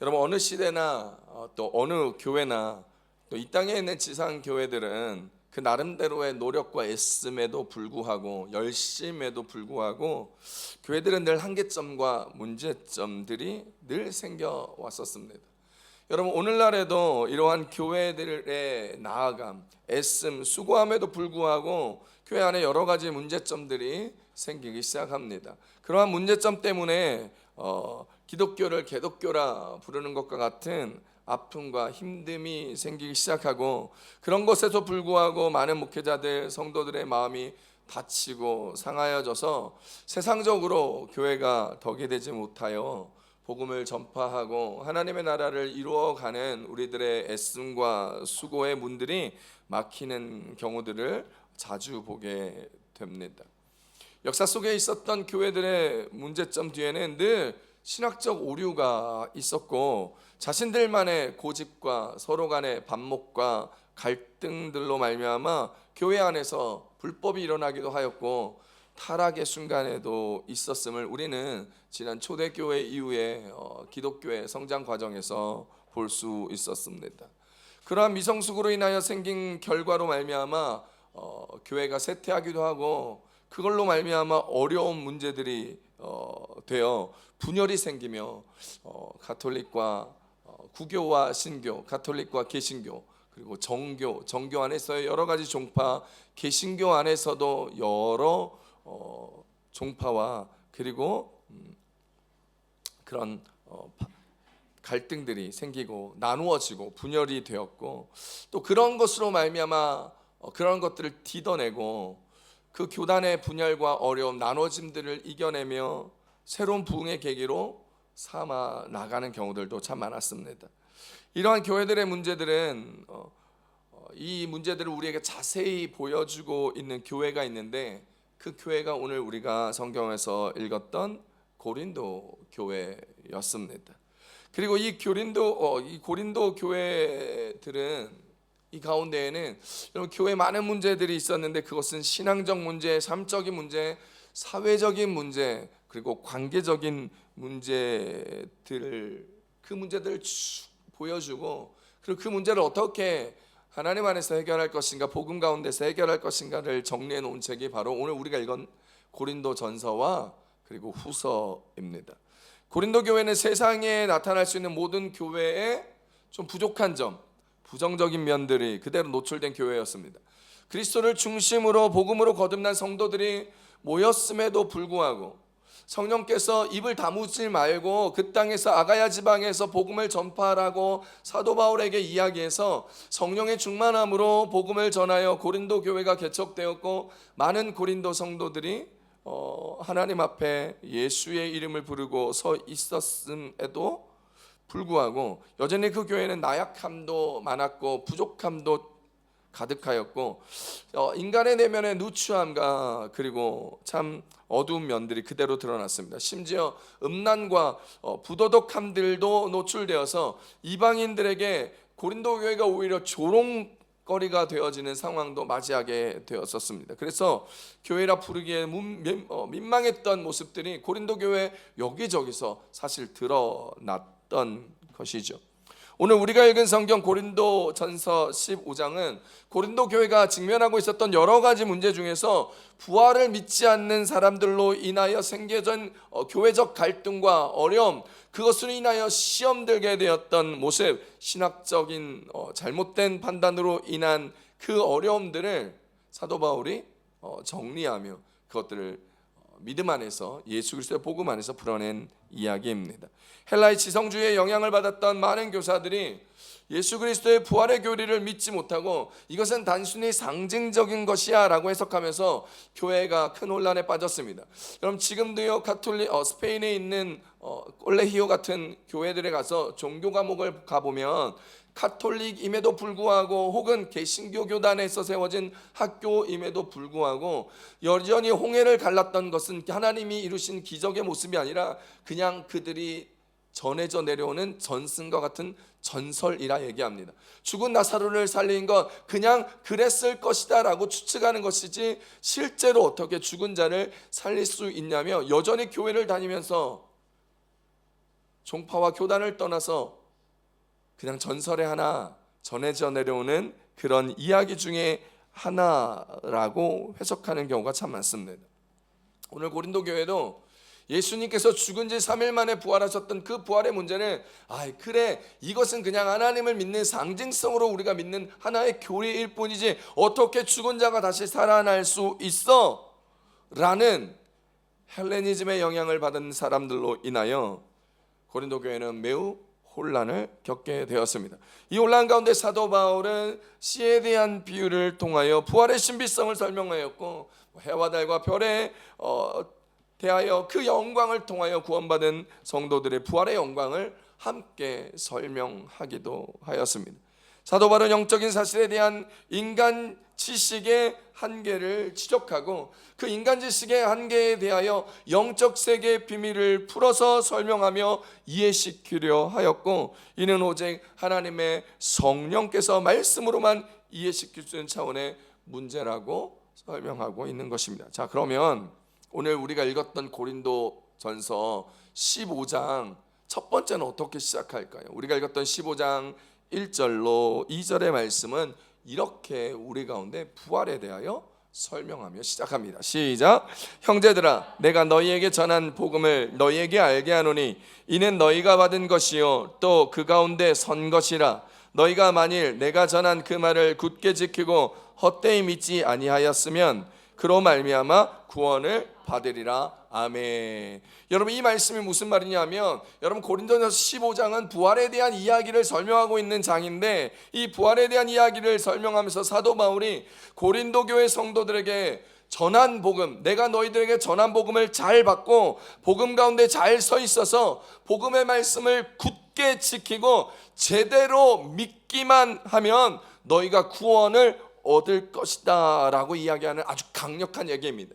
여러분, 어느 시대나 또 어느 교회나 또 이 땅에 있는 지상 교회들은 그 나름대로의 노력과 애씀에도 불구하고, 열심에도 불구하고 교회들은 늘 한계점과 문제점들이 늘 생겨 왔었습니다. 여러분, 오늘날에도 이러한 교회들의 나아감, 애씀, 수고함에도 불구하고 교회 안에 여러 가지 문제점들이 생기기 시작합니다. 그러한 문제점 때문에 기독교를 개독교라 부르는 것과 같은 아픔과 힘듦이 생기기 시작하고, 그런 것에도 불구하고 많은 목회자들, 성도들의 마음이 다치고 상하여져서 세상적으로 교회가 덕이 되지 못하여 복음을 전파하고 하나님의 나라를 이루어가는 우리들의 애씀과 수고의 문들이 막히는 경우들을 자주 보게 됩니다. 역사 속에 있었던 교회들의 문제점 뒤에는 늘 신학적 오류가 있었고, 자신들만의 고집과 서로 간의 반목과 갈등들로 말미암아 교회 안에서 불법이 일어나기도 하였고 타락의 순간에도 있었음을 우리는 지난 초대교회 이후에 기독교의 성장 과정에서 볼 수 있었습니다. 그러한 미성숙으로 인하여 생긴 결과로 말미암아 교회가 쇠퇴하기도 하고, 그걸로 말미암아 어려운 문제들이 되어 분열이 생기며 가톨릭과 구교와 신교, 가톨릭과 개신교, 그리고 정교 안에서의 여러 가지 종파, 개신교 안에서도 여러 종파와 그리고 그런 갈등들이 생기고 나누어지고 분열이 되었고, 또 그런 것으로 말미암아 그런 것들을 딛어내고 그 교단의 분열과 어려움, 나눠짐들을 이겨내며 새로운 부흥의 계기로 삼아 나가는 경우들도 참 많았습니다. 이러한 교회들의 문제들은 이 문제들을 우리에게 자세히 보여주고 있는 교회가 있는데, 그 교회가 오늘 우리가 성경에서 읽었던 고린도 교회였습니다. 그리고 이 고린도 교회들은 이 가운데에는 여러분, 교회에 많은 문제들이 있었는데 그것은 신앙적 문제, 삶적인 문제, 사회적인 문제, 그리고 관계적인 문제들을 그 문제들을 쭉 보여주고, 그리고 그 문제를 어떻게 하나님 안에서 해결할 것인가, 복음 가운데서 해결할 것인가를 정리해 놓은 책이 바로 오늘 우리가 읽은 고린도 전서와 그리고 후서입니다. 고린도 교회는 세상에 나타날 수 있는 모든 교회의 좀 부족한 점, 부정적인 면들이 그대로 노출된 교회였습니다. 그리스도를 중심으로 복음으로 거듭난 성도들이 모였음에도 불구하고 성령께서 입을 다무지 말고 그 땅에서 아가야 지방에서 복음을 전파하라고 사도 바울에게 이야기해서 성령의 충만함으로 복음을 전하여 고린도 교회가 개척되었고, 많은 고린도 성도들이 하나님 앞에 예수의 이름을 부르고 서 있었음에도 불구하고 여전히 그 교회는 나약함도 많았고 부족함도 가득하였고, 인간의 내면의 누추함과 그리고 참 어두운 면들이 그대로 드러났습니다. 심지어 음란과 부도덕함들도 노출되어서 이방인들에게 고린도 교회가 오히려 조롱거리가 되어지는 상황도 맞이하게 되었었습니다. 그래서 교회라 부르기에 민망했던 모습들이 고린도 교회 여기저기서 사실 드러났던 것이죠. 오늘 우리가 읽은 성경 고린도 전서 15장은 고린도 교회가 직면하고 있었던 여러 가지 문제 중에서 부활을 믿지 않는 사람들로 인하여 생겨진 교회적 갈등과 어려움, 그것으로 인하여 시험 들게 되었던 모습, 신학적인 잘못된 판단으로 인한 그 어려움들을 사도 바울이 정리하며 그것들을 믿음 안에서 예수 그리스도의 복음 안에서 풀어낸 이야기입니다. 헬라의 지성주의의 영향을 받았던 많은 교사들이 예수 그리스도의 부활의 교리를 믿지 못하고 이것은 단순히 상징적인 것이야 라고 해석하면서 교회가 큰 혼란에 빠졌습니다. 그럼 지금도요, 가톨릭 스페인에 있는 콜레히오 같은 교회들에 가서 종교 과목을 가보면 카톨릭임에도 불구하고 혹은 개신교 교단에서 세워진 학교임에도 불구하고 여전히 홍해를 갈랐던 것은 하나님이 이루신 기적의 모습이 아니라 그냥 그들이 전해져 내려오는 전승과 같은 전설이라 얘기합니다. 죽은 나사로를 살린 것 그냥 그랬을 것이다 라고 추측하는 것이지, 실제로 어떻게 죽은 자를 살릴 수 있냐며 여전히 교회를 다니면서 종파와 교단을 떠나서 그냥 전설의 하나 전해져 내려오는 그런 이야기 중에 하나라고 해석하는 경우가 참 많습니다. 오늘 고린도 교회도 예수님께서 죽은 지 3일 만에 부활하셨던 그 부활의 문제는 그래 이것은 그냥 하나님을 믿는 상징성으로 우리가 믿는 하나의 교리일 뿐이지 어떻게 죽은 자가 다시 살아날 수 있어? 라는 헬레니즘의 영향을 받은 사람들로 인하여 고린도 교회는 매우 혼란을 겪게 되었습니다. 이 혼란 가운데 사도 바울은 씨에 대한 비유를 통하여 부활의 신비성을 설명하였고 해와 달과 별에 대하여 그 영광을 통하여 구원받은 성도들의 부활의 영광을 함께 설명하기도 하였습니다. 사도 바울은 영적인 사실에 대한 인간 지식의 한계를 지적하고 그 인간 지식의 한계에 대하여 영적 세계의 비밀을 풀어서 설명하며 이해시키려 하였고 이는 오직 하나님의 성령께서 말씀으로만 이해시킬 수 있는 차원의 문제라고 설명하고 있는 것입니다. 자, 그러면 오늘 우리가 읽었던 고린도전서 15장 첫 번째는 어떻게 시작할까요? 우리가 읽었던 15장 1절로 2절의 말씀은 이렇게 우리 가운데 부활에 대하여 설명하며 시작합니다. 시작. 형제들아 내가 너희에게 전한 복음을 너희에게 알게 하노니 이는 너희가 받은 것이요 또 그 가운데 선 것이라. 너희가 만일 내가 전한 그 말을 굳게 지키고 헛되이 믿지 아니하였으면 그로 말미암아 구원을 받으리라. 아멘. 여러분 이 말씀이 무슨 말이냐면 여러분 고린도전서 15장은 부활에 대한 이야기를 설명하고 있는 장인데 이 부활에 대한 이야기를 설명하면서 사도 바울이 고린도 교회 성도들에게 전한 복음, 내가 너희들에게 전한 복음을 잘 받고 복음 가운데 잘 서 있어서 복음의 말씀을 굳게 지키고 제대로 믿기만 하면 너희가 구원을 얻을 것이다 라고 이야기하는 아주 강력한 얘기입니다.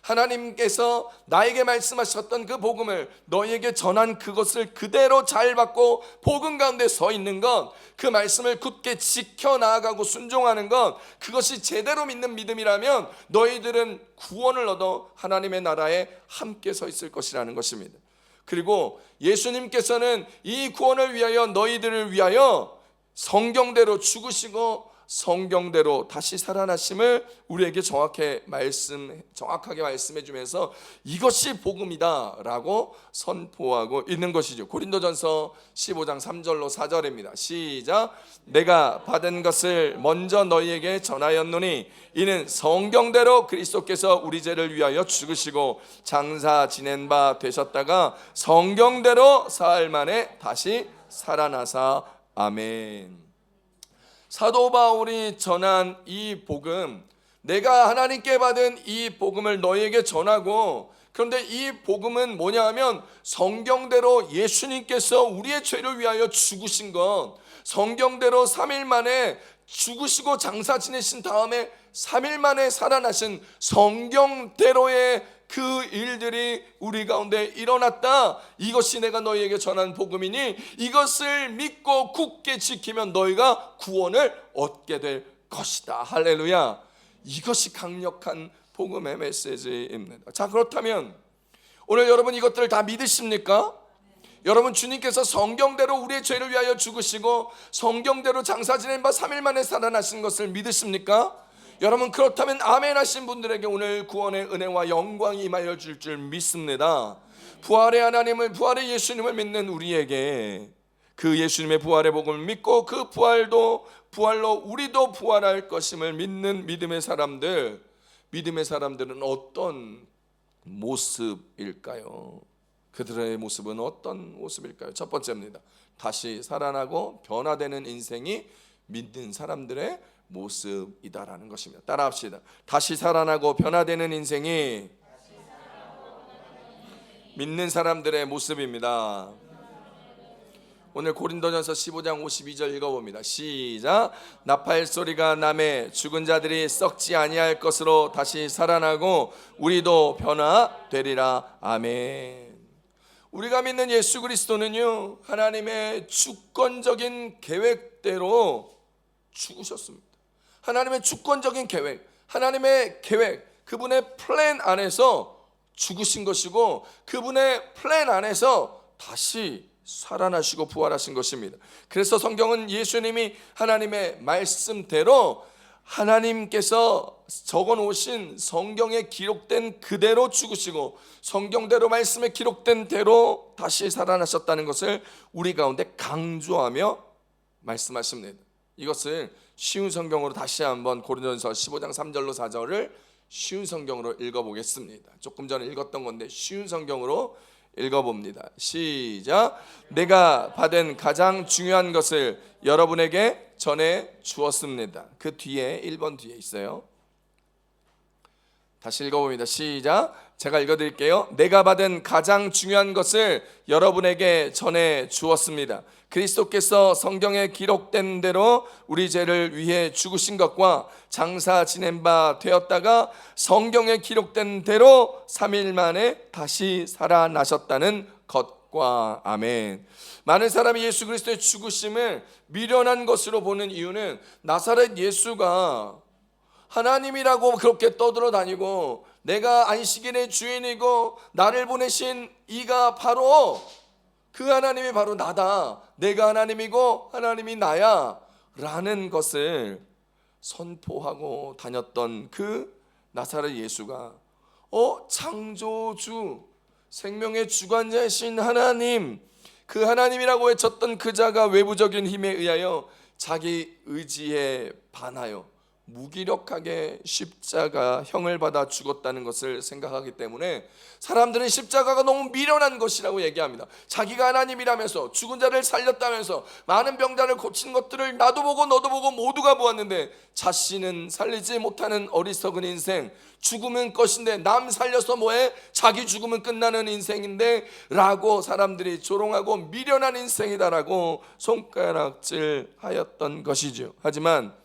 하나님께서 나에게 말씀하셨던 그 복음을 너희에게 전한 그것을 그대로 잘 받고 복음 가운데 서 있는 것, 그 말씀을 굳게 지켜나가고 순종하는 것, 그것이 제대로 믿는 믿음이라면 너희들은 구원을 얻어 하나님의 나라에 함께 서 있을 것이라는 것입니다. 그리고 예수님께서는 이 구원을 위하여 너희들을 위하여 성경대로 죽으시고 성경대로 다시 살아나심을 우리에게 정확하게 말씀해 주면서 이것이 복음이다라고 선포하고 있는 것이죠. 고린도전서 15장 3절로 4절입니다. 시작. 내가 받은 것을 먼저 너희에게 전하였노니 이는 성경대로 그리스도께서 우리 죄를 위하여 죽으시고 장사 지낸 바 되셨다가 성경대로 사흘 만에 다시 살아나사. 아멘. 사도 바울이 전한 이 복음, 내가 하나님께 받은 이 복음을 너희에게 전하고, 그런데 이 복음은 뭐냐 하면 성경대로 예수님께서 우리의 죄를 위하여 죽으신 것, 성경대로 3일 만에 죽으시고 장사 지내신 다음에 3일 만에 살아나신 성경대로의 그 일들이 우리 가운데 일어났다. 이것이 내가 너희에게 전한 복음이니 이것을 믿고 굳게 지키면 너희가 구원을 얻게 될 것이다. 할렐루야. 이것이 강력한 복음의 메시지입니다. 자, 그렇다면 오늘 여러분 이것들을 다 믿으십니까? 여러분 주님께서 성경대로 우리의 죄를 위하여 죽으시고 성경대로 장사 지낸 바 3일 만에 살아나신 것을 믿으십니까? 여러분 그렇다면 아멘 하신 분들에게 오늘 구원의 은혜와 영광이 임하여 줄 줄 믿습니다. 부활의 하나님을, 부활의 예수님을 믿는 우리에게 그 예수님의 부활의 복음을 믿고 그 부활로 우리도 부활할 것임을 믿는 믿음의 사람들은 어떤 모습일까요? 그들의 모습은 어떤 모습일까요? 첫 번째입니다. 다시 살아나고 변화되는 인생이 믿는 사람들의 모습이다라는 것입니다. 따라합시다. 다시 살아나고 변화되는 인생이 믿는 사람들의 모습입니다. 오늘 고린도전서 15장 52절 읽어봅니다. 시작. 나팔 소리가 나매 죽은 자들이 썩지 아니할 것으로 다시 살아나고 우리도 변화되리라. 아멘. 우리가 믿는 예수 그리스도는요 하나님의 주권적인 계획대로 죽으셨습니다. 하나님의 주권적인 계획, 하나님의 계획, 그분의 플랜 안에서 죽으신 것이고 그분의 플랜 안에서 다시 살아나시고 부활하신 것입니다. 그래서 성경은 예수님이 하나님의 말씀대로 하나님께서 적어 놓으신 성경에 기록된 그대로 죽으시고 성경대로 말씀에 기록된 대로 다시 살아나셨다는 것을 우리 가운데 강조하며 말씀하십니다. 이것을 쉬운 성경으로 다시 한번 고린도전서 15장 3절로 4절을 쉬운 성경으로 읽어보겠습니다. 조금 전에 읽었던 건데 쉬운 성경으로 읽어봅니다. 시작. 내가 받은 가장 중요한 것을 여러분에게 전해 주었습니다. 그 뒤에 1번 뒤에 있어요. 다시 읽어봅니다. 시작. 제가 읽어드릴게요. 내가 받은 가장 중요한 것을 여러분에게 전해 주었습니다. 그리스도께서 성경에 기록된 대로 우리 죄를 위해 죽으신 것과 장사 지낸 바 되었다가 성경에 기록된 대로 3일 만에 다시 살아나셨다는 것과 아멘. 많은 사람이 예수 그리스도의 죽으심을 미련한 것으로 보는 이유는 나사렛 예수가 하나님이라고 그렇게 떠들어다니고 내가 안식일의 주인이고 나를 보내신 이가 바로 그 하나님이 바로 나다, 내가 하나님이고 하나님이 나야 라는 것을 선포하고 다녔던 그 나사렛 예수가 창조주 생명의 주관자이신 하나님, 그 하나님이라고 외쳤던 그 자가 외부적인 힘에 의하여 자기 의지에 반하여 무기력하게 십자가형을 받아 죽었다는 것을 생각하기 때문에 사람들은 십자가가 너무 미련한 것이라고 얘기합니다. 자기가 하나님이라면서 죽은 자를 살렸다면서 많은 병자를 고친 것들을 나도 보고 너도 보고 모두가 보았는데 자신은 살리지 못하는 어리석은 인생, 죽으면 것인데 남 살려서 뭐해? 자기 죽으면 끝나는 인생인데 라고 사람들이 조롱하고 미련한 인생이다라고 손가락질 하였던 것이죠. 하지만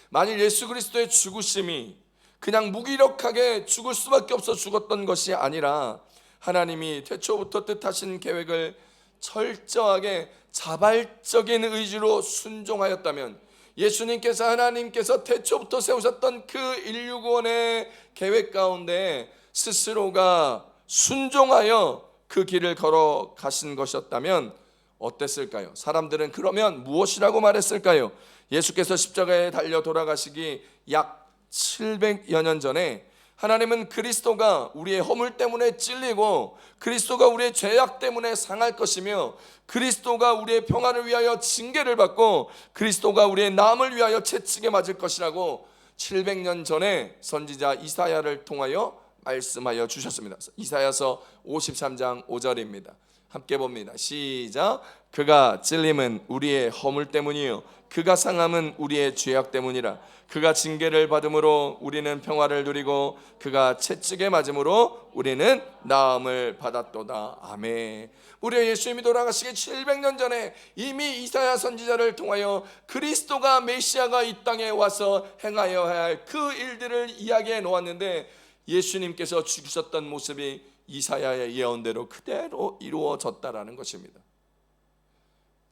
만일 예수 그리스도의 죽으심이 그냥 무기력하게 죽을 수밖에 없어 죽었던 것이 아니라 하나님이 태초부터 뜻하신 계획을 철저하게 자발적인 의지로 순종하였다면, 예수님께서 하나님께서 태초부터 세우셨던 그 인류 구원의 계획 가운데 스스로가 순종하여 그 길을 걸어가신 것이었다면 어땠을까요? 사람들은 그러면 무엇이라고 말했을까요? 예수께서 십자가에 달려 돌아가시기 약 700여 년 전에 하나님은 그리스도가 우리의 허물 때문에 찔리고 그리스도가 우리의 죄악 때문에 상할 것이며 그리스도가 우리의 평안을 위하여 징계를 받고 그리스도가 우리의 남을 위하여 채찍에 맞을 것이라고 700년 전에 선지자 이사야를 통하여 말씀하여 주셨습니다. 이사야서 53장 5절입니다. 함께 봅니다. 시작. 그가 찔림은 우리의 허물 때문이요 그가 상함은 우리의 죄악 때문이라. 그가 징계를 받음으로 우리는 평화를 누리고 그가 채찍에 맞음으로 우리는 나음을 받았도다. 아멘. 우리 예수님이 돌아가시기 700년 전에 이미 이사야 선지자를 통하여 그리스도가 메시아가 이 땅에 와서 행하여야 할 그 일들을 이야기해 놓았는데 예수님께서 죽으셨던 모습이 이사야의 예언대로 그대로 이루어졌다라는 것입니다.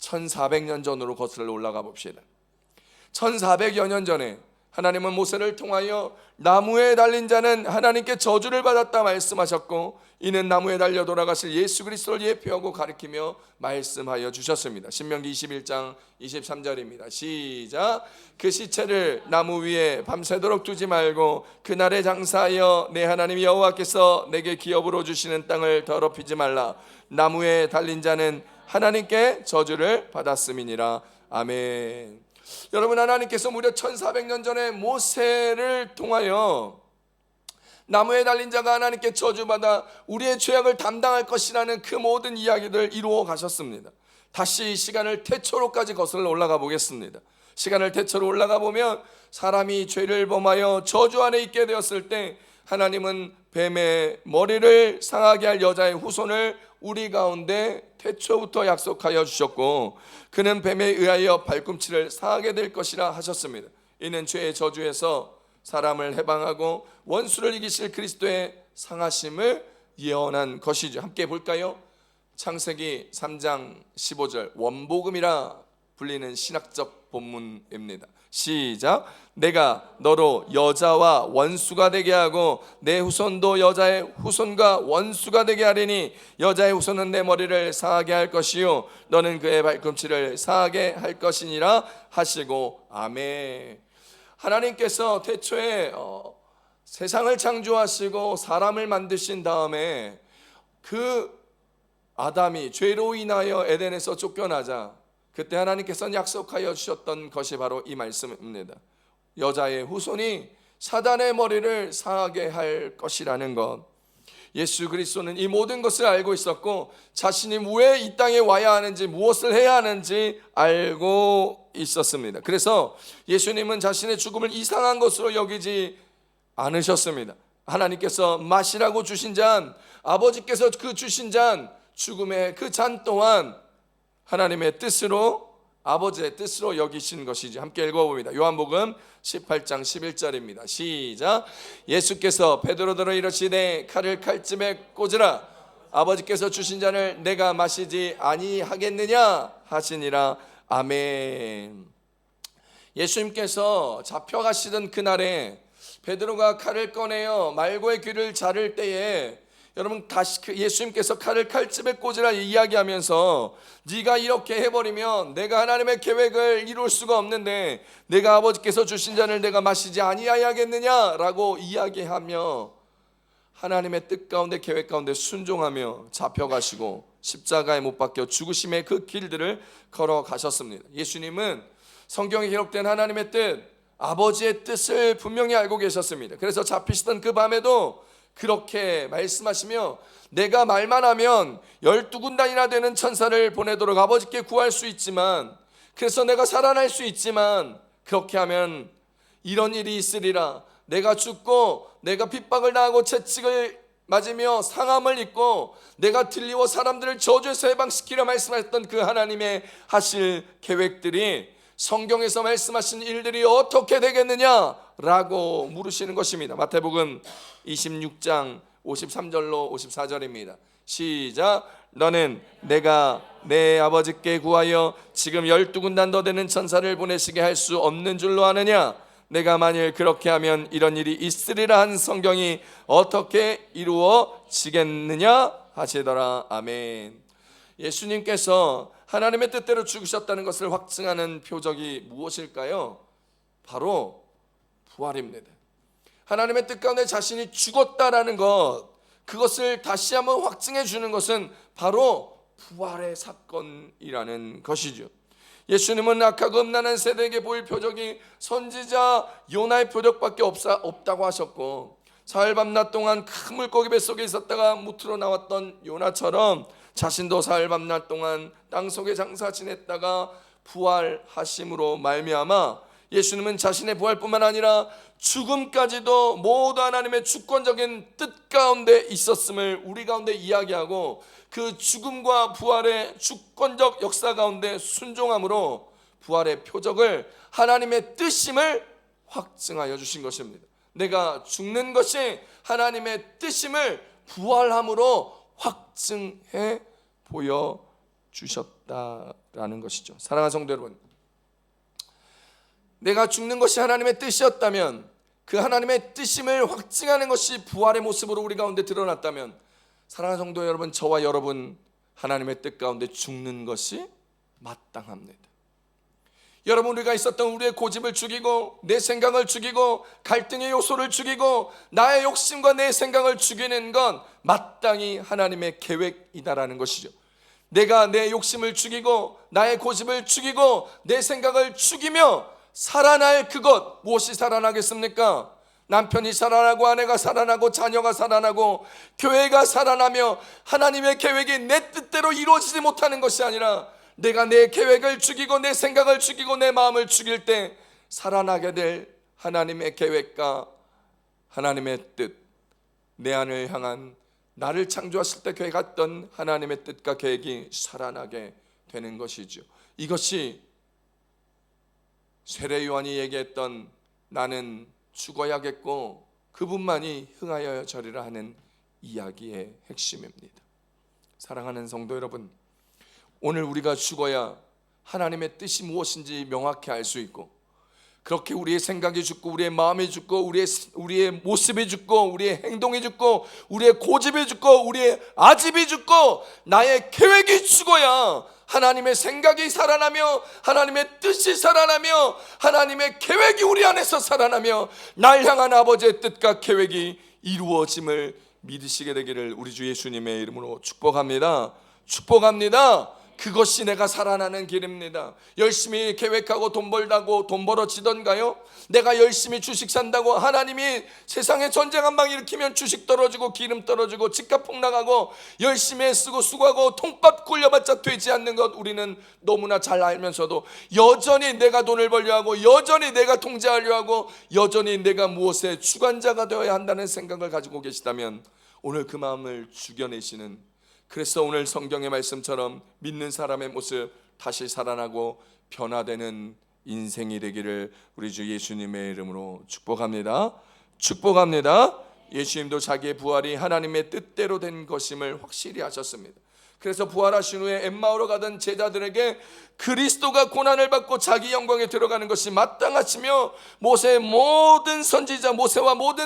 1400년 전으로 거슬러 올라가 봅시다. 1400여 년 전에 하나님은 모세를 통하여 나무에 달린 자는 하나님께 저주를 받았다 말씀하셨고 이는 나무에 달려 돌아가실 예수 그리스도를 예표하고 가리키며 말씀하여 주셨습니다. 신명기 21장 23절입니다. 시작. 그 시체를 나무 위에 밤새도록 두지 말고 그날에 장사하여 내 하나님 여호와께서 내게 기업으로 주시는 땅을 더럽히지 말라. 나무에 달린 자는 하나님께 저주를 받았음이니라. 아멘. 여러분, 하나님께서 무려 1400년 전에 모세를 통하여 나무에 달린 자가 하나님께 저주받아 우리의 죄악을 담당할 것이라는 그 모든 이야기를 이루어 가셨습니다. 다시 시간을 태초로까지 거슬러 올라가 보겠습니다. 시간을 태초로 올라가 보면 사람이 죄를 범하여 저주 안에 있게 되었을 때 하나님은 뱀의 머리를 상하게 할 여자의 후손을 우리 가운데 태초부터 약속하여 주셨고 그는 뱀에 의하여 발꿈치를 상하게 될 것이라 하셨습니다. 이는 죄의 저주에서 사람을 해방하고 원수를 이기실 그리스도의 상하심을 예언한 것이죠. 함께 볼까요? 창세기 3장 15절 원복음이라 불리는 신학적 본문입니다. 시작. 내가 너로 여자와 원수가 되게 하고 내 후손도 여자의 후손과 원수가 되게 하리니 여자의 후손은 내 머리를 상하게 할 것이요 너는 그의 발꿈치를 상하게 할 것이니라 하시고 아멘. 하나님께서 태초에 세상을 창조하시고 사람을 만드신 다음에 그 아담이 죄로 인하여 에덴에서 쫓겨나자 그때 하나님께서는 약속하여 주셨던 것이 바로 이 말씀입니다. 여자의 후손이 사단의 머리를 상하게 할 것이라는 것. 예수 그리스도는 이 모든 것을 알고 있었고 자신이 왜 이 땅에 와야 하는지 무엇을 해야 하는지 알고 있었습니다. 그래서 예수님은 자신의 죽음을 이상한 것으로 여기지 않으셨습니다. 하나님께서 마시라고 주신 잔, 아버지께서 그 주신 잔, 죽음의 그 잔 또한 하나님의 뜻으로 아버지의 뜻으로 여기신 것이지. 함께 읽어봅니다. 요한복음 18장 11절입니다. 시작. 예수께서 베드로더러 이르시되 칼을 칼집에 꽂으라. 아버지께서 주신 잔을 내가 마시지 아니하겠느냐 하시니라. 아멘. 예수님께서 잡혀가시던 그날에 베드로가 칼을 꺼내어 말고의 귀를 자를 때에 여러분 다시 예수님께서 칼을 칼집에 꽂으라 이야기하면서 네가 이렇게 해버리면 내가 하나님의 계획을 이룰 수가 없는데 내가 아버지께서 주신 잔을 내가 마시지 아니하야겠느냐라고 이야기하며 하나님의 뜻 가운데 계획 가운데 순종하며 잡혀가시고 십자가에 못 박혀 죽으심의 그 길들을 걸어가셨습니다. 예수님은 성경에 기록된 하나님의 뜻, 아버지의 뜻을 분명히 알고 계셨습니다. 그래서 잡히시던 그 밤에도 그렇게 말씀하시며 내가 말만 하면 12군단이나 되는 천사를 보내도록 아버지께 구할 수 있지만 그래서 내가 살아날 수 있지만 그렇게 하면 이런 일이 있으리라. 내가 죽고 내가 핍박을 당하고 채찍을 맞으며 상함을 입고 내가 들리워 사람들을 저주에서 해방시키려 말씀하셨던 그 하나님의 하실 계획들이 성경에서 말씀하신 일들이 어떻게 되겠느냐라고 물으시는 것입니다. 마태복음 26장 53절로 54절입니다. 시작. 너는 내가 내 아버지께 구하여 지금 12군단 더 되는 천사를 보내시게 할 수 없는 줄로 아느냐? 내가 만일 그렇게 하면 이런 일이 있으리라 한 성경이 어떻게 이루어지겠느냐 하시더라. 아멘. 예수님께서 하나님의 뜻대로 죽으셨다는 것을 확증하는 표적이 무엇일까요? 바로 부활입니다. 하나님의 뜻 가운데 자신이 죽었다라는 것, 그것을 다시 한번 확증해 주는 것은 바로 부활의 사건이라는 것이죠. 예수님은 악하고 음란한 세대에게 보일 표적이 선지자 요나의 표적밖에 없다고 하셨고 사흘 밤낮 동안 큰 물고기 뱃속에 있었다가 무트로 나왔던 요나처럼 자신도 사흘 밤낮 동안 땅속에 장사 지냈다가 부활하심으로 말미암아 예수님은 자신의 부활뿐만 아니라 죽음까지도 모두 하나님의 주권적인 뜻 가운데 있었음을 우리 가운데 이야기하고 그 죽음과 부활의 주권적 역사 가운데 순종함으로 부활의 표적을 하나님의 뜻임을 확증하여 주신 것입니다. 내가 죽는 것이 하나님의 뜻임을 부활함으로 확증해 보여주셨다라는 것이죠. 사랑하는 성도 여러분, 내가 죽는 것이 하나님의 뜻이었다면 그 하나님의 뜻임을 확증하는 것이 부활의 모습으로 우리 가운데 드러났다면 사랑하는 성도 여러분, 저와 여러분 하나님의 뜻 가운데 죽는 것이 마땅합니다. 여러분, 우리가 있었던 우리의 고집을 죽이고 내 생각을 죽이고 갈등의 요소를 죽이고 나의 욕심과 내 생각을 죽이는 건 마땅히 하나님의 계획이다라는 것이죠. 내가 내 욕심을 죽이고 나의 고집을 죽이고 내 생각을 죽이며 살아날 그것, 무엇이 살아나겠습니까? 남편이 살아나고 아내가 살아나고 자녀가 살아나고 교회가 살아나며 하나님의 계획이 내 뜻대로 이루어지지 못하는 것이 아니라 내가 내 계획을 죽이고 내 생각을 죽이고 내 마음을 죽일 때 살아나게 될 하나님의 계획과 하나님의 뜻, 내 안을 향한 나를 창조하실 때 계획했던 하나님의 뜻과 계획이 살아나게 되는 것이죠. 이것이 세례 요한이 얘기했던 나는 죽어야겠고 그분만이 흥하여 저리라 하는 이야기의 핵심입니다. 사랑하는 성도 여러분, 오늘 우리가 죽어야 하나님의 뜻이 무엇인지 명확히 알 수 있고, 그렇게 우리의 생각이 죽고 우리의 마음이 죽고 우리의 모습이 죽고 우리의 행동이 죽고 우리의 고집이 죽고 우리의 아집이 죽고 나의 계획이 죽어야 하나님의 생각이 살아나며 하나님의 뜻이 살아나며 하나님의 계획이 우리 안에서 살아나며 날 향한 아버지의 뜻과 계획이 이루어짐을 믿으시게 되기를 우리 주 예수님의 이름으로 축복합니다. 축복합니다. 그것이 내가 살아나는 길입니다. 열심히 계획하고 돈 벌다고 돈 벌어지던가요? 내가 열심히 주식 산다고 하나님이 세상에 전쟁 한 방 일으키면 주식 떨어지고 기름 떨어지고 집값 폭락하고 열심히 애쓰고 수고하고 통밥 굴려봤자 되지 않는 것 우리는 너무나 잘 알면서도 여전히 내가 돈을 벌려 하고 여전히 내가 통제하려 하고 여전히 내가 무엇의 주관자가 되어야 한다는 생각을 가지고 계시다면 오늘 그 마음을 죽여내시는, 그래서 오늘 성경의 말씀처럼 믿는 사람의 모습 다시 살아나고 변화되는 인생이 되기를 우리 주 예수님의 이름으로 축복합니다. 축복합니다. 예수님도 자기의 부활이 하나님의 뜻대로 된 것임을 확실히 하셨습니다. 그래서 부활하신 후에 엠마오로 가던 제자들에게 그리스도가 고난을 받고 자기 영광에 들어가는 것이 마땅하시며 모세와 모든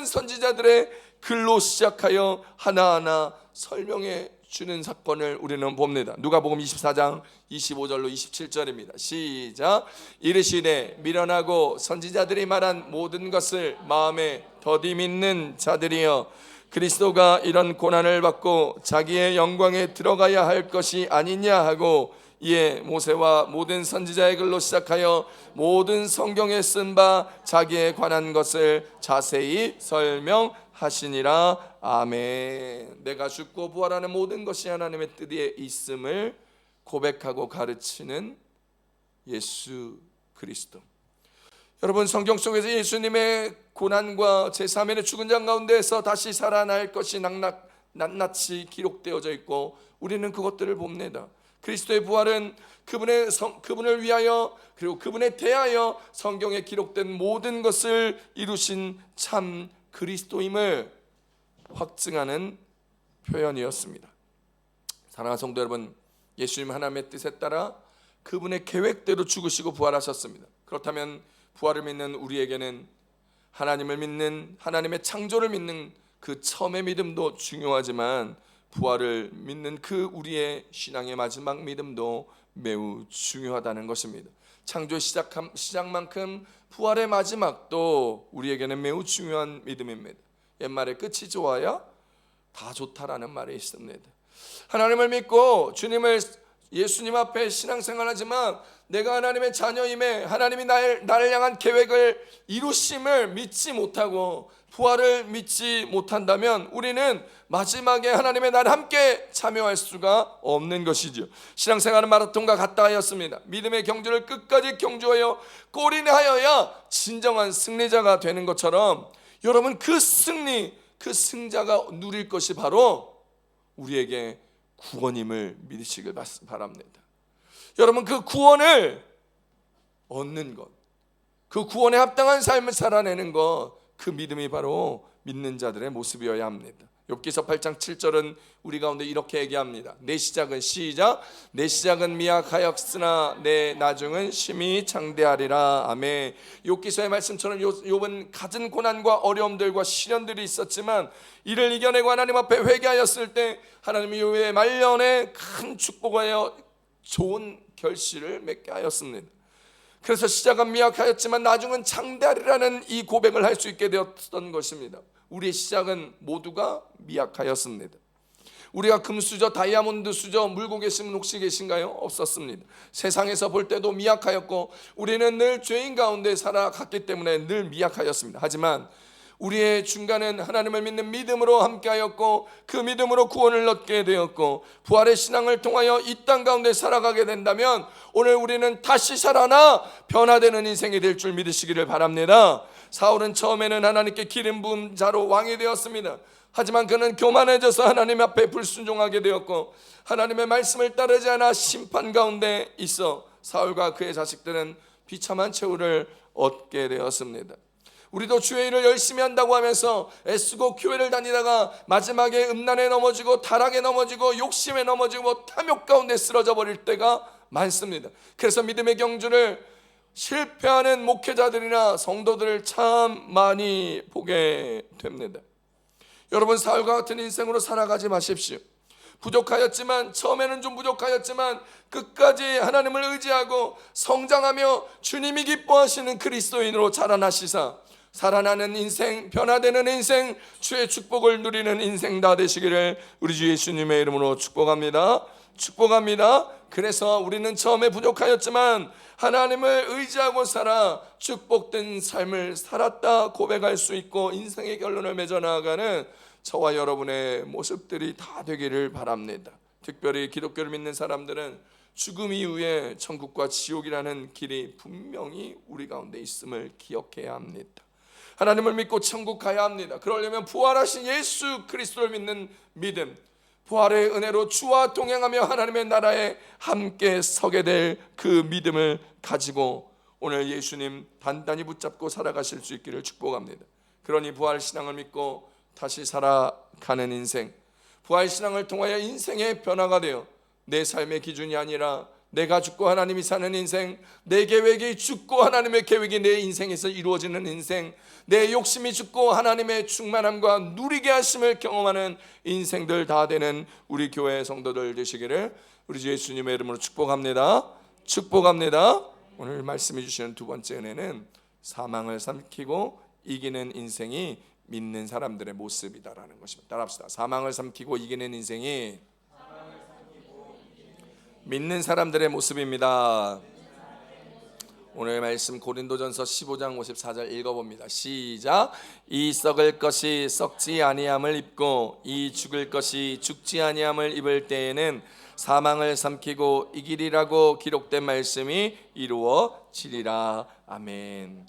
선지자들의 글로 시작하여 하나하나 설명해 주는 사건을 우리는 봅니다. 누가복음 24장 25절로 27절입니다. 시작. 이르시되 미련하고 선지자들이 말한 모든 것을 마음에 더디 믿는 자들이여, 그리스도가 이런 고난을 받고 자기의 영광에 들어가야 할 것이 아니냐 하고 이에 모세와 모든 선지자의 글로 시작하여 모든 성경에 쓴 바 자기에 관한 것을 자세히 설명하시니라. 아멘. 내가 죽고 부활하는 모든 것이 하나님의 뜻에 있음을 고백하고 가르치는 예수 그리스도. 여러분, 성경 속에서 예수님의 고난과 제3일의 죽은 자 가운데에서 다시 살아날 것이 낱낱이 기록되어져 있고 우리는 그것들을 봅니다. 그리스도의 부활은 그분을 위하여 그리고 그분에 대하여 성경에 기록된 모든 것을 이루신 참 그리스도임을 확증하는 표현이었습니다. 사랑하는 성도 여러분, 예수님 하나님의 뜻에 따라 그분의 계획대로 죽으시고 부활하셨습니다. 그렇다면 부활을 믿는 우리에게는 하나님을 믿는, 하나님의 창조를 믿는 그 처음의 믿음도 중요하지만 부활을 믿는 그 우리의 신앙의 마지막 믿음도 매우 중요하다는 것입니다. 창조의 시작만큼 부활의 마지막도 우리에게는 매우 중요한 믿음입니다. 옛말에 끝이 좋아야 다 좋다라는 말이 있습니다. 하나님을 믿고 예수님 앞에 신앙생활하지만 내가 하나님의 자녀임에 하나님이 나를 향한 계획을 이루심을 믿지 못하고 부활을 믿지 못한다면 우리는 마지막에 하나님의 나를 함께 참여할 수가 없는 것이죠. 신앙생활은 마라톤과 같다 하였습니다. 믿음의 경주를 끝까지 경주하여 골인하여야 진정한 승리자가 되는 것처럼 여러분, 그 승자가 누릴 것이 바로 우리에게 구원임을 믿으시길 바랍니다. 여러분, 그 구원을 얻는 것, 그 구원에 합당한 삶을 살아내는 것, 그 믿음이 바로 믿는 자들의 모습이어야 합니다. 욥기서 8장 7절은 우리 가운데 이렇게 얘기합니다. 내 시작은 시작. 내 시작은 미약하였으나 내 나중은 심히 장대하리라. 아멘. 욥기서의 말씀처럼 욥은 갖은 고난과 어려움들과 시련들이 있었지만 이를 이겨내고 하나님 앞에 회개하였을 때 하나님이 욥의 말년에 큰 축복하여 좋은 결실을 맺게 하였습니다. 그래서 시작은 미약하였지만 나중은 장대하리라는 이 고백을 할 수 있게 되었던 것입니다. 우리의 시작은 모두가 미약하였습니다. 우리가 금수저, 다이아몬드 수저 물고 계시면 혹시 계신가요? 없었습니다. 세상에서 볼 때도 미약하였고 우리는 늘 죄인 가운데 살아갔기 때문에 늘 미약하였습니다. 하지만 우리의 중간은 하나님을 믿는 믿음으로 함께하였고 그 믿음으로 구원을 얻게 되었고 부활의 신앙을 통하여 이 땅 가운데 살아가게 된다면 오늘 우리는 다시 살아나 변화되는 인생이 될 줄 믿으시기를 바랍니다. 사울은 처음에는 하나님께 기름 부은 자로 왕이 되었습니다. 하지만 그는 교만해져서 하나님 앞에 불순종하게 되었고 하나님의 말씀을 따르지 않아 심판 가운데 있어 사울과 그의 자식들은 비참한 최후를 얻게 되었습니다. 우리도 주의 일을 열심히 한다고 하면서 애쓰고 교회를 다니다가 마지막에 음란에 넘어지고 타락에 넘어지고 욕심에 넘어지고 탐욕 가운데 쓰러져 버릴 때가 많습니다. 그래서 믿음의 경주를 실패하는 목회자들이나 성도들을 참 많이 보게 됩니다. 여러분, 사울과 같은 인생으로 살아가지 마십시오. 부족하였지만, 처음에는 좀 부족하였지만 끝까지 하나님을 의지하고 성장하며 주님이 기뻐하시는 그리스도인으로 자라나시사 살아나는 인생, 변화되는 인생, 주의 축복을 누리는 인생 다 되시기를 우리 주 예수님의 이름으로 축복합니다. 축복합니다. 그래서 우리는 처음에 부족하였지만 하나님을 의지하고 살아 축복된 삶을 살았다 고백할 수 있고 인생의 결론을 맺어 나아가는 저와 여러분의 모습들이 다 되기를 바랍니다. 특별히 기독교를 믿는 사람들은 죽음 이후에 천국과 지옥이라는 길이 분명히 우리 가운데 있음을 기억해야 합니다. 하나님을 믿고 천국 가야 합니다. 그러려면 부활하신 예수 그리스도를 믿는 믿음, 부활의 은혜로 주와 동행하며 하나님의 나라에 함께 서게 될 그 믿음을 가지고 오늘 예수님 단단히 붙잡고 살아가실 수 있기를 축복합니다. 그러니 부활신앙을 믿고 다시 살아가는 인생, 부활신앙을 통하여 인생의 변화가 되어 내 삶의 기준이 아니라 내가 죽고 하나님이 사는 인생, 내 계획이 죽고 하나님의 계획이 내 인생에서 이루어지는 인생, 내 욕심이 죽고 하나님의 충만함과 누리게 하심을 경험하는 인생들 다 되는 우리 교회 성도들 되시기를 우리 주 예수님의 이름으로 축복합니다. 축복합니다. 오늘 말씀해 주시는 두 번째 은혜는 사망을 삼키고 이기는 인생이 믿는 사람들의 모습이다라는 것입니다. 따라합시다. 사망을 삼키고 이기는 인생이 믿는 사람들의 모습입니다. 오늘 말씀 고린도전서 15장 54절 읽어봅니다. 시작. 이 썩을 것이 썩지 아니함을 입고 이 죽을 것이 죽지 아니함을 입을 때에는 사망을 삼키고 이기리라고 기록된 말씀이 이루어지리라. 아멘.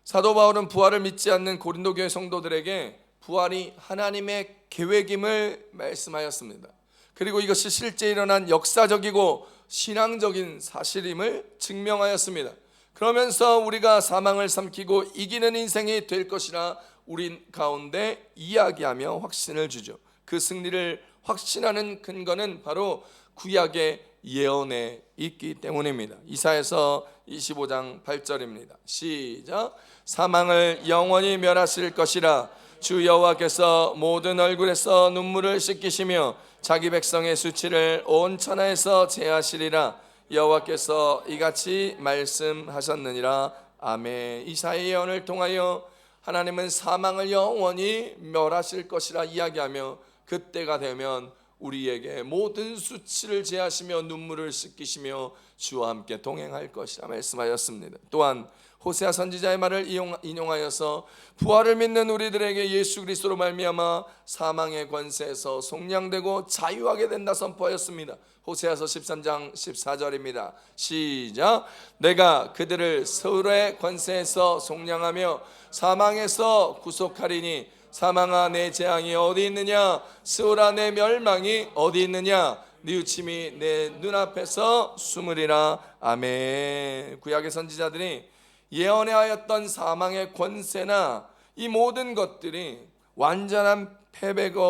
사도 바울은 부활을 믿지 않는 고린도 교회 성도들에게 부활이 하나님의 계획임을 말씀하였습니다. 그리고 이것이 실제 일어난 역사적이고 신앙적인 사실임을 증명하였습니다. 그러면서 우리가 사망을 삼키고 이기는 인생이 될 것이라 우리 가운데 이야기하며 확신을 주죠. 그 승리를 확신하는 근거는 바로 구약의 예언에 있기 때문입니다. 이사야서 25장 8절입니다. 시작. 사망을 영원히 멸하실 것이라 주 여호와께서 모든 얼굴에서 눈물을 씻기시며 자기 백성의 수치를 온 천하에서 제하시리라. 여호와께서 이같이 말씀하셨느니라. 아멘. 이사야의 예언을 통하여 하나님은 사망을 영원히 멸하실 것이라 이야기하며 그때가 되면 우리에게 모든 수치를 제하시며 눈물을 씻기시며 주와 함께 동행할 것이라 말씀하였습니다. 또한 호세아 선지자의 말을 인용하여서 부활을 믿는 우리들에게 예수 그리스도로 말미암아 사망의 권세에서 속량되고 자유하게 된다 선포하였습니다. 호세아서 13장 14절입니다. 시작. 내가 그들을 서울의 권세에서 속량하며 사망에서 구속하리니 사망아 내 재앙이 어디 있느냐, 스올아 내 멸망이 어디 있느냐, 뉘우침이 내 눈앞에서 숨으리라. 아멘. 구약의 선지자들이 예언하였던 사망의 권세나 이 모든 것들이 완전한 패배가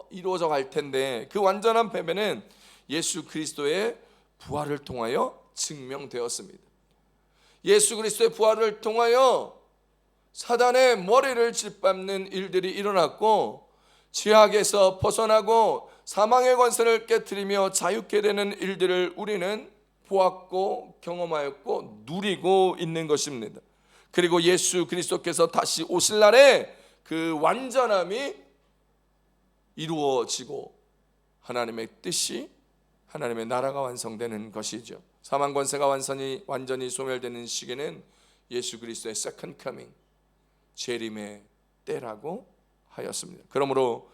이루어져 갈 텐데 그 완전한 패배는 예수 그리스도의 부활을 통하여 증명되었습니다. 예수 그리스도의 부활을 통하여 사단의 머리를 짓밟는 일들이 일어났고 죄악에서 벗어나고 사망의 권세를 깨트리며 자유케 되는 일들을 우리는 보았고 경험하였고 누리고 있는 것입니다. 그리고 예수 그리스도께서 다시 오실 날에 그 완전함이 이루어지고 하나님의 뜻이, 하나님의 나라가 완성되는 것이죠. 사망 권세가 완전히 소멸되는 시기는 예수 그리스도의 세컨드 커밍, 재림의 때라고 하였습니다. 그러므로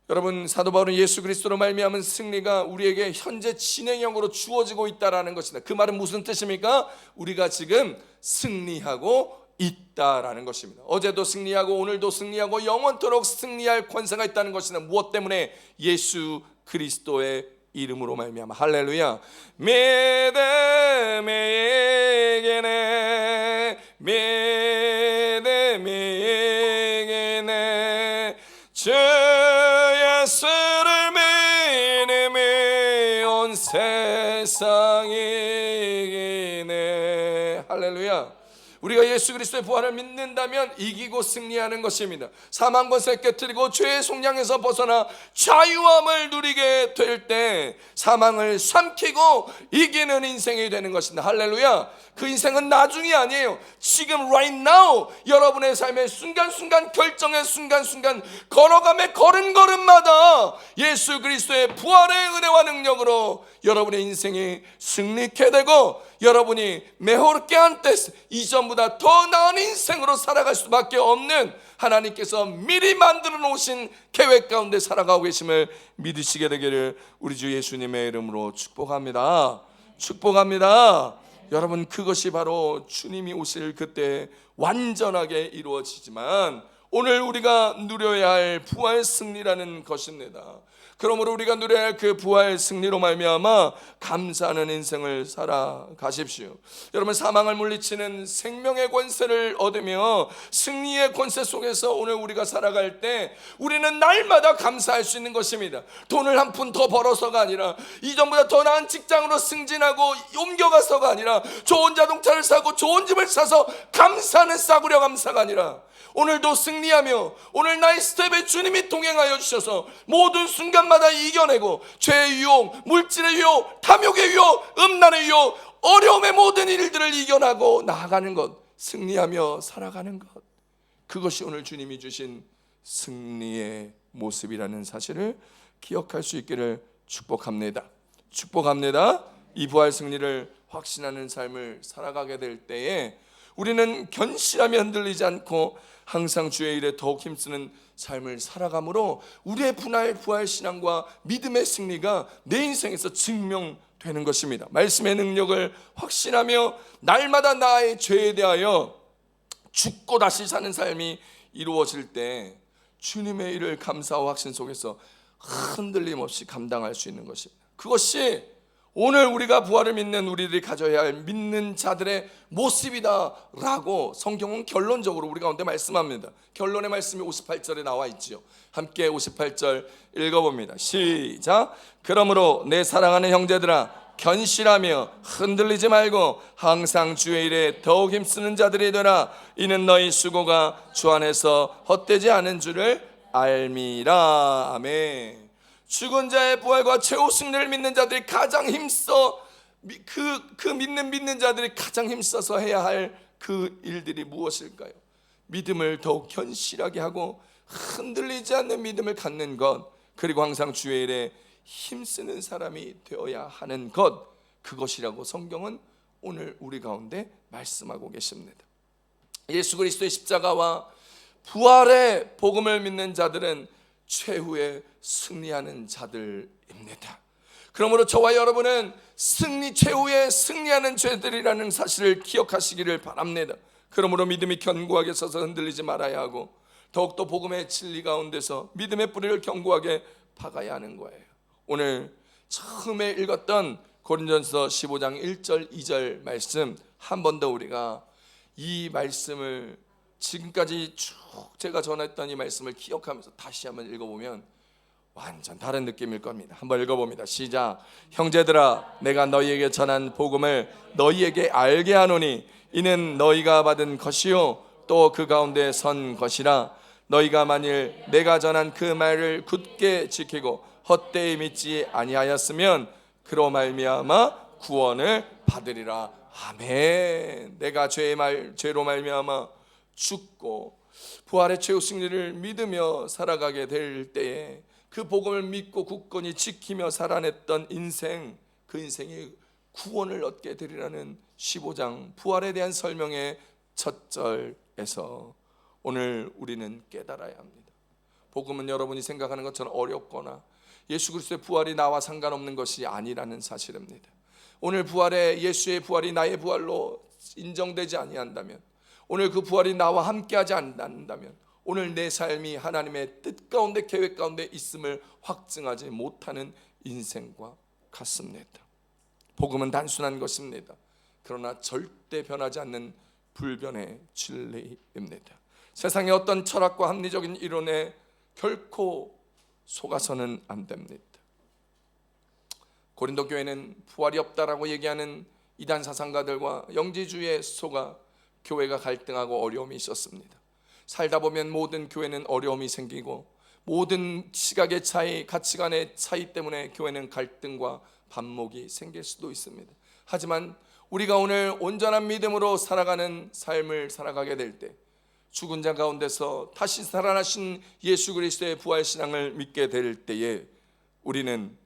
여러분, 사도 바울은 예수 그리스도로 말미암은 승리가 우리에게 현재 진행형으로 주어지고 있다라는 것입니다. 그 말은 무슨 뜻입니까? 우리가 지금 승리하고 있다라는 것입니다. 어제도 승리하고 오늘도 승리하고 영원토록 승리할 권세가 있다는 것이다. 무엇 때문에? 예수 그리스도의 이름으로 말미암아. 할렐루야. 믿음에게네 주 예수를 믿음이 온 세상이 이기네. 할렐루야. 우리가 예수 그리스도의 부활을 믿는다면 이기고 승리하는 것입니다. 사망 권세 깨뜨리고 죄의 속량에서 벗어나 자유함을 누리게 될 때 사망을 삼키고 이기는 인생이 되는 것입니다. 할렐루야. 그 인생은 나중이 아니에요. 지금 right now 여러분의 삶의 순간순간, 결정의 순간순간, 걸어감의 걸음걸음마다 예수 그리스도의 부활의 은혜와 능력으로 여러분의 인생이 승리케 되고 여러분이 mejor que antes, 이전보다 더 나은 인생으로 살아갈 수밖에 없는 하나님께서 미리 만들어 놓으신 계획 가운데 살아가고 계심을 믿으시게 되기를 우리 주 예수님의 이름으로 축복합니다. 축복합니다. 여러분, 그것이 바로 주님이 오실 그때 완전하게 이루어지지만 오늘 우리가 누려야 할 부활 승리라는 것입니다. 그러므로 우리가 누려야 할 그 부활 승리로 말미암아 감사하는 인생을 살아가십시오. 여러분, 사망을 물리치는 생명의 권세를 얻으며 승리의 권세 속에서 오늘 우리가 살아갈 때 우리는 날마다 감사할 수 있는 것입니다. 돈을 한 푼 더 벌어서가 아니라, 이전보다 더 나은 직장으로 승진하고 옮겨가서가 아니라, 좋은 자동차를 사고 좋은 집을 사서 감사는 싸구려 감사가 아니라, 오늘도 승리하며 오늘 나의 스텝에 주님이 동행하여 주셔서 모든 순간마다 이겨내고 죄의 유혹, 물질의 유혹, 탐욕의 유혹, 음란의 유혹, 어려움의 모든 일들을 이겨나고 나아가는 것, 승리하며 살아가는 것, 그것이 오늘 주님이 주신 승리의 모습이라는 사실을 기억할 수 있기를 축복합니다. 축복합니다. 이 부활 승리를 확신하는 삶을 살아가게 될 때에 우리는 견실하며 흔들리지 않고 항상 주의 일에 더욱 힘쓰는 삶을 살아가므로 우리의 부활 신앙과 믿음의 승리가 내 인생에서 증명되는 것입니다. 말씀의 능력을 확신하며 날마다 나의 죄에 대하여 죽고 다시 사는 삶이 이루어질 때 주님의 일을 감사와 확신 속에서 흔들림 없이 감당할 수 있는 것입니다. 그것이 오늘 우리가 부활을 믿는 우리들이 가져야 할 믿는 자들의 모습이다라고 성경은 결론적으로 우리 가운데 말씀합니다. 결론의 말씀이 58절에 나와 있지요. 함께 58절 읽어봅니다. 시작. 그러므로 내 사랑하는 형제들아, 견실하며 흔들리지 말고 항상 주의 일에 더욱 힘쓰는 자들이 되라. 이는 너희 수고가 주 안에서 헛되지 않은 줄을 알미라. 아멘. 죽은 자의 부활과 최후 승리를 믿는 자들이 가장 힘써 믿는 자들이 가장 힘써서 해야 할 그 일들이 무엇일까요? 믿음을 더욱 견실하게 하고 흔들리지 않는 믿음을 갖는 것, 그리고 항상 주의 일에 힘쓰는 사람이 되어야 하는 것, 그것이라고 성경은 오늘 우리 가운데 말씀하고 계십니다. 예수 그리스도의 십자가와 부활의 복음을 믿는 자들은 최후에 승리하는 자들입니다. 그러므로 저와 여러분은 최후에 승리하는 죄들이라는 사실을 기억하시기를 바랍니다. 그러므로 믿음이 견고하게 서서 흔들리지 말아야 하고 더욱더 복음의 진리 가운데서 믿음의 뿌리를 견고하게 박아야 하는 거예요. 오늘 처음에 읽었던 고린도전서 15장 1절 2절 말씀, 한 번 더 우리가 이 말씀을 지금까지 쭉 제가 전했던 이 말씀을 기억하면서 다시 한번 읽어보면 완전 다른 느낌일 겁니다. 한번 읽어봅니다. 시작. 형제들아, 내가 너희에게 전한 복음을 너희에게 알게 하노니 이는 너희가 받은 것이요 또 그 가운데 선 것이라. 너희가 만일 내가 전한 그 말을 굳게 지키고 헛되이 믿지 아니하였으면 그로 말미암아 구원을 받으리라. 아멘. 내가 죄로 말미암아 죽고 부활의 최후 승리를 믿으며 살아가게 될 때에 그 복음을 믿고 굳건히 지키며 살아냈던 인생, 그 인생이 구원을 얻게 되리라는 15장 부활에 대한 설명의 첫 절에서 오늘 우리는 깨달아야 합니다. 복음은 여러분이 생각하는 것처럼 어렵거나 예수 그리스도의 부활이 나와 상관없는 것이 아니라는 사실입니다. 오늘 예수의 부활이 나의 부활로 인정되지 아니한다면, 오늘 그 부활이 나와 함께하지 않는다면 오늘 내 삶이 하나님의 뜻 가운데 계획 가운데 있음을 확증하지 못하는 인생과 같습니다. 복음은 단순한 것입니다. 그러나 절대 변하지 않는 불변의 진리입니다. 세상의 어떤 철학과 합리적인 이론에 결코 속아서는 안 됩니다. 고린도 교회는 부활이 없다라고 얘기하는 이단 사상가들과 영지주의에 속아 교회가 갈등하고 어려움이 있었습니다. 살다 보면 모든 교회는 어려움이 생기고 모든 시각의 차이, 가치관의 차이 때문에 교회는 갈등과 반목이 생길 수도 있습니다. 하지만 우리가 오늘 온전한 믿음으로 살아가는 삶을 살아가게 될 때, 죽은 자 가운데서 다시 살아나신 예수 그리스도의 부활신앙을 믿게 될 때에 우리는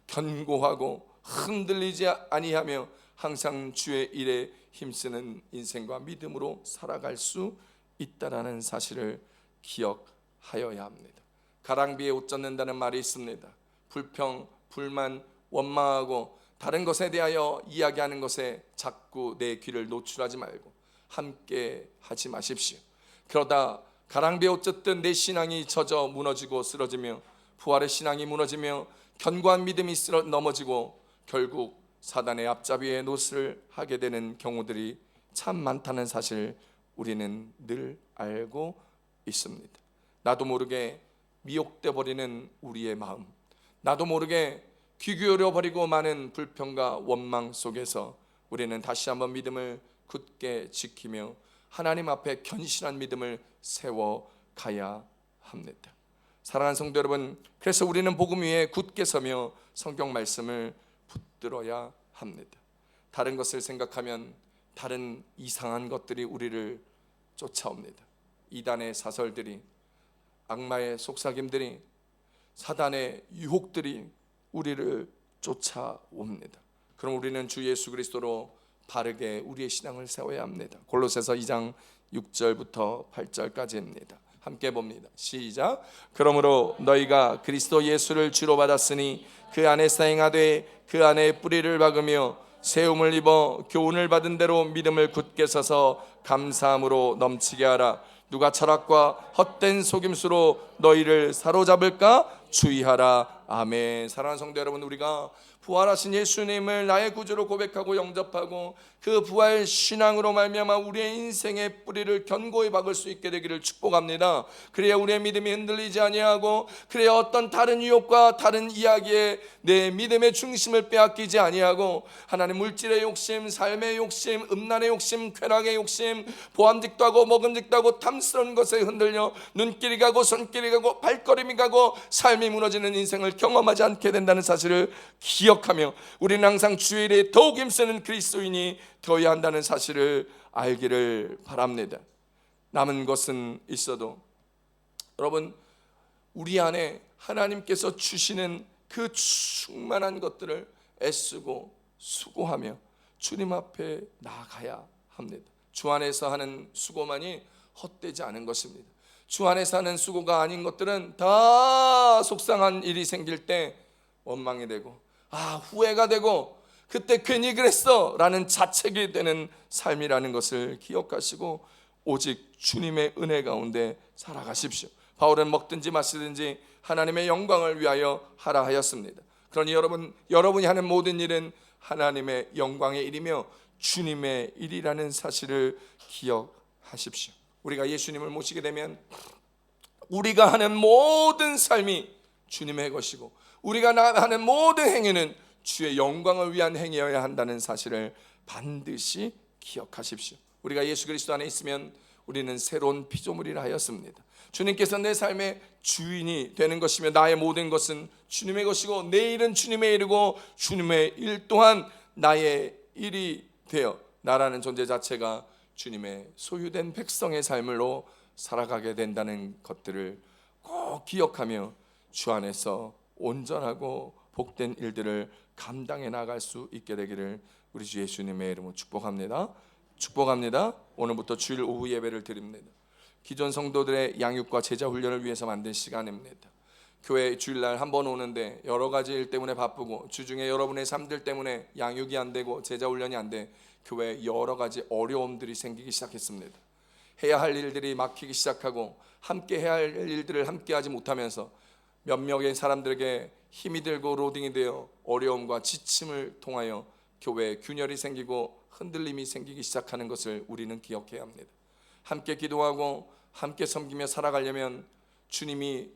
견고하고 흔들리지 아니하며 항상 주의 일에 힘쓰는 인생과 믿음으로 살아갈 수 있다라는 사실을 기억하여야 합니다. 가랑비에 옷 젖는다는 말이 있습니다. 불평, 불만, 원망하고 다른 것에 대하여 이야기하는 것에 자꾸 내 귀를 노출하지 말고 함께 하지 마십시오. 그러다 가랑비에 옷 젖던 내 신앙이 젖어 무너지고 쓰러지며 부활의 신앙이 무너지며 견고한 믿음이 넘어지고 결국 사단의 앞잡이에 노릇을 하게 되는 경우들이 참 많다는 사실 우리는 늘 알고 있습니다. 나도 모르게 미혹돼 버리는 우리의 마음, 나도 모르게 귀 기울여 버리고 많은 불평과 원망 속에서 우리는 다시 한번 믿음을 굳게 지키며 하나님 앞에 견실한 믿음을 세워가야 합니다. 사랑하는 성도 여러분, 그래서 우리는 복음 위에 굳게 서며 성경 말씀을 붙들어야 합니다. 다른 것을 생각하면 다른 이상한 것들이 우리를 쫓아옵니다. 이단의 사설들이, 악마의 속삭임들이, 사단의 유혹들이 우리를 쫓아옵니다. 그럼 우리는 주 예수 그리스도로 바르게 우리의 신앙을 세워야 합니다. 골로새서 2장 6절부터 8절까지입니다. 함께 봅니다. 시작. 그러므로 너희가 그리스도 예수를 주로 받았으니 그 안에서 행하되 그 안에 뿌리를 박으며 세움을 입어 교훈을 받은 대로 믿음을 굳게 서서 감사함으로 넘치게 하라. 누가 철학과 헛된 속임수로 너희를 사로잡을까 주의하라. 아멘. 사랑하는 성도 여러분, 우리가 부활하신 예수님을 나의 구주로 고백하고 영접하고 그 부활 신앙으로 말미암아 우리의 인생의 뿌리를 견고히 박을 수 있게 되기를 축복합니다. 그래야 우리의 믿음이 흔들리지 아니하고, 그래야 어떤 다른 유혹과 다른 이야기에 내 믿음의 중심을 빼앗기지 아니하고, 하나님 물질의 욕심, 삶의 욕심, 음란의 욕심, 쾌락의 욕심, 보암직도 하고 먹음직도 하고 탐스러운 것에 흔들려 눈길이 가고 손길이 가고 발걸음이 가고 삶이 무너지는 인생을 경험하지 않게 된다는 사실을 기억하며 우리는 항상 주의 일에 더욱 힘쓰는 그리스도인이 되어야 한다는 사실을 알기를 바랍니다. 남은 것은 있어도 여러분, 우리 안에 하나님께서 주시는 그 충만한 것들을 애쓰고 수고하며 주님 앞에 나아가야 합니다. 주 안에서 하는 수고만이 헛되지 않은 것입니다. 주 안에서 하는 수고가 아닌 것들은 다 속상한 일이 생길 때 원망이 되고 후회가 되고 그때 괜히 그랬어 라는 자책이 되는 삶이라는 것을 기억하시고 오직 주님의 은혜 가운데 살아가십시오. 바울은 먹든지 마시든지 하나님의 영광을 위하여 하라 하였습니다. 그러니 여러분이 하는 모든 일은 하나님의 영광의 일이며 주님의 일이라는 사실을 기억하십시오. 우리가 예수님을 모시게 되면 우리가 하는 모든 삶이 주님의 것이고 우리가 하는 모든 행위는 주의 영광을 위한 행위여야 한다는 사실을 반드시 기억하십시오. 우리가 예수 그리스도 안에 있으면 우리는 새로운 피조물이라 하였습니다. 주님께서 내 삶의 주인이 되는 것이며 나의 모든 것은 주님의 것이고 내 일은 주님의 일이고 주님의 일 또한 나의 일이 되어 나라는 존재 자체가 주님의 소유된 백성의 삶으로 살아가게 된다는 것들을 꼭 기억하며 주 안에서 온전하고 복된 일들을 감당해 나갈 수 있게 되기를 우리 주 예수님의 이름으로 축복합니다. 축복합니다. 오늘부터 주일 오후 예배를 드립니다. 기존 성도들의 양육과 제자 훈련을 위해서 만든 시간입니다. 교회 주일날 한 번 오는데 여러 가지 일 때문에 바쁘고 주중에 여러분의 삶들 때문에 양육이 안 되고 제자 훈련이 안 돼 교회에 여러 가지 어려움들이 생기기 시작했습니다. 해야 할 일들이 막히기 시작하고 함께 해야 할 일들을 함께 하지 못하면서 몇 명의 사람들에게 힘이 들고 로딩이 되어 어려움과 지침을 통하여 교회에 균열이 생기고 흔들림이 생기기 시작하는 것을 우리는 기억해야 합니다. 함께 기도하고 함께 섬기며 살아가려면 주님이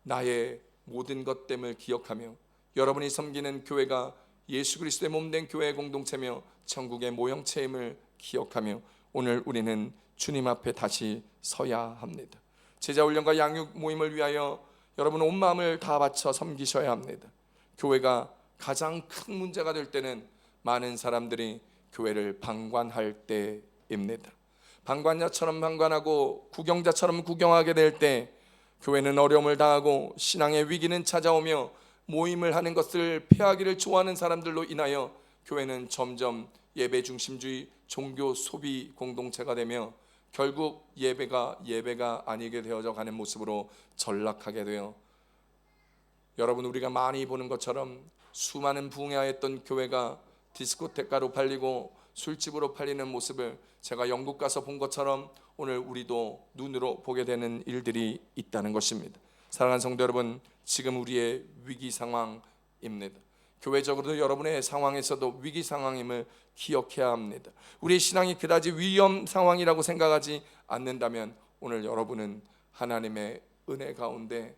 나의 모든 것됨을 기억하며 여러분이 섬기는 교회가 예수 그리스도의 몸된 교회 공동체며 천국의 모형체임을 기억하며 오늘 우리는 주님 앞에 다시 서야 합니다. 제자훈련과 양육 모임을 위하여 여러분 온 마음을 다 바쳐 섬기셔야 합니다. 교회가 가장 큰 문제가 될 때는 많은 사람들이 교회를 방관할 때입니다. 방관자처럼 방관하고 구경자처럼 구경하게 될 때 교회는 어려움을 당하고 신앙의 위기는 찾아오며 모임을 하는 것을 피하기를 좋아하는 사람들로 인하여 교회는 점점 예배 중심주의 종교 소비 공동체가 되며 결국 예배가 아니게 되어져 가는 모습으로 전락하게 되어 여러분 우리가 많이 보는 것처럼 수많은 붕괴하였던 교회가 디스코테카로 팔리고 술집으로 팔리는 모습을 제가 영국 가서 본 것처럼 오늘 우리도 눈으로 보게 되는 일들이 있다는 것입니다. 사랑하는 성도 여러분, 지금 우리의 위기 상황입니다. 교회적으로도 여러분의 상황에서도 위기 상황임을 기억해야 합니다. 우리의 신앙이 그다지 위험 상황이라고 생각하지 않는다면 오늘 여러분은 하나님의 은혜 가운데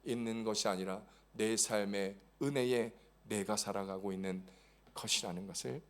있는 것이 아니라 내 삶의 은혜에 내가 살아가고 있는 것이라는 것을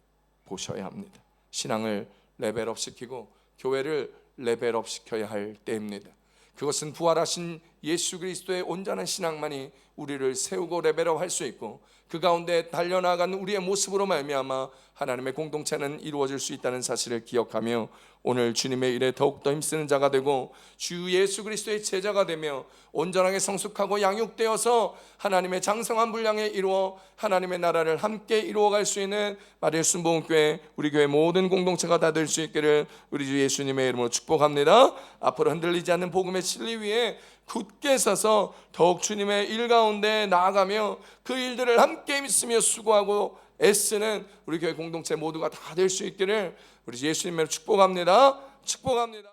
보셔야 합니다. 신앙을 레벨업 시키고 교회를 레벨업 시켜야 할 때입니다. 그것은 부활하신 예수 그리스도의 온전한 신앙만이 우리를 세우고 레벨업 할 수 있고 그 가운데 달려나간 우리의 모습으로 말미암아 하나님의 공동체는 이루어질 수 있다는 사실을 기억하며 오늘 주님의 일에 더욱더 힘쓰는 자가 되고 주 예수 그리스도의 제자가 되며 온전하게 성숙하고 양육되어서 하나님의 장성한 분량에 이루어 하나님의 나라를 함께 이루어갈 수 있는 마리아 순복음교회 우리 교회 모든 공동체가 다 될 수 있기를 우리 주 예수님의 이름으로 축복합니다. 앞으로 흔들리지 않는 복음의 진리 위에 굳게 서서 더욱 주님의 일 가운데 나아가며 그 일들을 함께 믿으며 수고하고 애쓰는 우리 교회 공동체 모두가 다 될 수 있기를 우리 예수님의 축복합니다. 축복합니다.